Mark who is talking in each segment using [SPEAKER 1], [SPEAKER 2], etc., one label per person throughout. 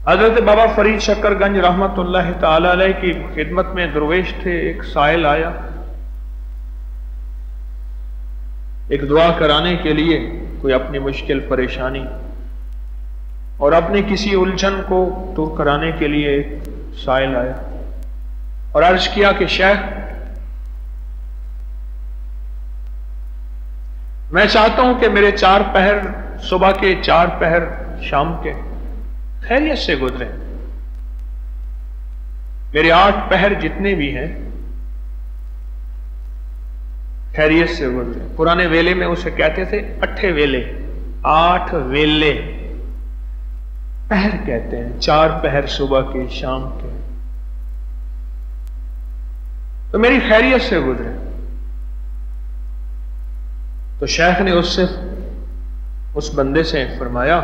[SPEAKER 1] حضرت بابا فرید شکر گنج رحمت اللہ تعالی علیہ کی خدمت میں درویش تھے. ایک سائل آیا ایک دعا کرانے کے لیے، کوئی اپنی مشکل پریشانی اور اپنی کسی الجھن کو دور کرانے کے لیے ایک سائل آیا اور عرض کیا کہ شیخ میں چاہتا ہوں کہ میرے 4 پہر صبح کے 4 پہر شام کے خیریت سے گزرے، میرے 8 پہر جتنے بھی ہیں خیریت سے گزرے. پرانے ویلے میں اسے کہتے تھے 8 ویلے، 8 ویلے پہر کہتے ہیں، 4 پہر صبح کے شام کے، تو میری خیریت سے گزرے. تو شیخ نے اس بندے سے فرمایا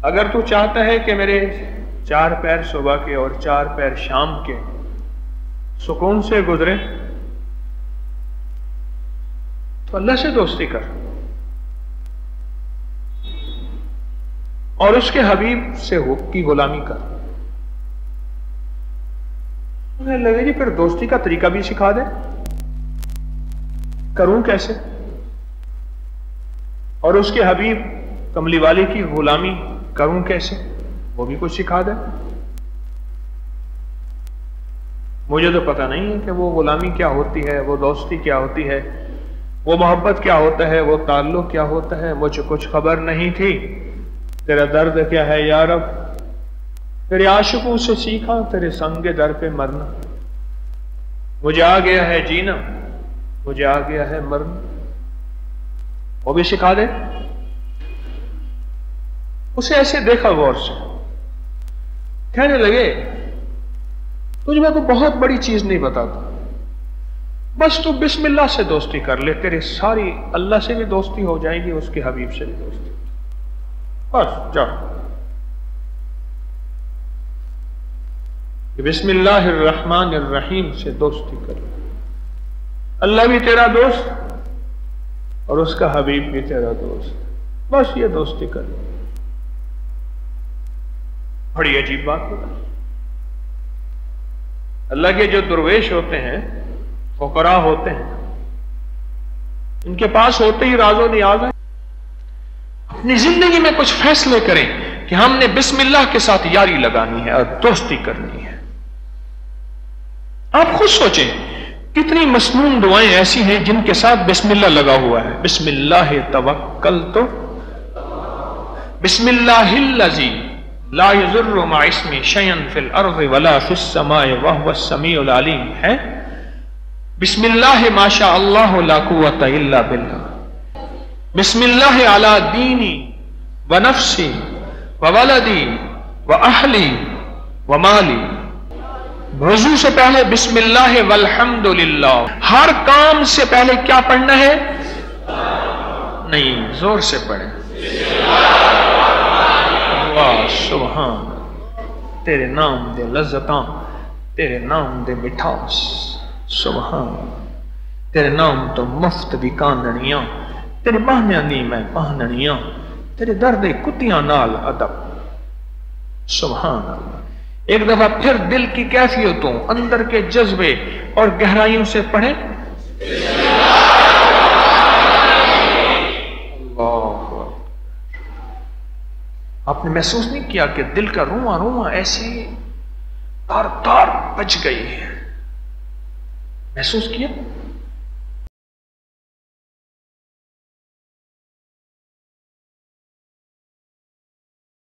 [SPEAKER 1] اگر تو چاہتا ہے کہ میرے 4 پہر صبح کے اور 4 پہر شام کے سکون سے گزرے تو اللہ سے دوستی کر اور اس کے حبیب سے کی غلامی کر. انہیں لگے جی پھر دوستی کا طریقہ بھی سکھا دے، کروں کیسے؟ اور اس کے حبیب کملی والی کی غلامی کروں کیسے؟ وہ بھی کچھ سکھا دے. مجھے تو پتہ نہیں ہے کہ وہ غلامی کیا ہوتی ہے، وہ دوستی کیا ہوتی ہے، وہ محبت کیا ہوتا ہے، وہ تعلق کیا ہوتا ہے، مجھے کچھ خبر نہیں تھی. تیرا درد کیا ہے یا رب؟ تیرے عاشقوں سے سیکھا تیرے سنگ در پہ مرنا. مجھے آ گیا ہے جینا، مجھے آ گیا ہے مرنا. وہ بھی سکھا دے. اسے ایسے دیکھا غور سے، کہنے لگے تجھے میں کوئی بہت بڑی چیز نہیں بتاتا، بس تو بسم اللہ سے دوستی کر لے، تیرے ساری اللہ سے بھی دوستی ہو جائے گی، اس کے حبیب سے بھی دوستی. بس جا بسم اللہ الرحمن الرحیم سے دوستی کر لے. اللہ بھی تیرا دوست اور اس کا حبیب بھی تیرا دوست، بس یہ دوستی کر لے. بڑی عجیب بات ہے. اللہ کے جو درویش ہوتے ہیں، فقراء ہوتے ہیں، ان کے پاس ہوتے ہی راز و نیاز ہے. اپنی زندگی میں کچھ فیصلے کریں کہ ہم نے بسم اللہ کے ساتھ یاری لگانی ہے اور دوستی کرنی ہے. آپ خود سوچیں کتنی مسنون دعائیں ایسی ہیں جن کے ساتھ بسم اللہ لگا ہوا ہے. بسم اللہ توکلت، بسم اللہ الذی لا یضر مع اسمہ شیئا فی الارض ولا فی السماء وہو السمیع العلیم ہے. بسم اللہ ما شاء اللہ لا قوۃ الا باللہ. بسم اللہ علی دینی ونفسی وولدی واہلی ومالی. وضو سے پہلے بسم اللہ والحمد للہ. ہر کام سے پہلے کیا پڑھنا ہے؟ نہیں، زور سے پڑھیں. اللہ سبحان، تیرے نام دے لذتاں، تیرے نام دے مٹھاس، سبحان. تیرے نام تو مفت بھی کاننیاں، تیرے بہنیاں نہیں میں پہننیاں، تیرے درد کتیاں نال ادب، سبحان اللہ. ایک دفعہ پھر دل کی کیفیتوں، اندر کے جذبے اور گہرائیوں سے پڑھیں. آپ نے محسوس نہیں کیا کہ دل کا رواں رواں ایسے تار تار بج گئی ہے؟ محسوس کیا؟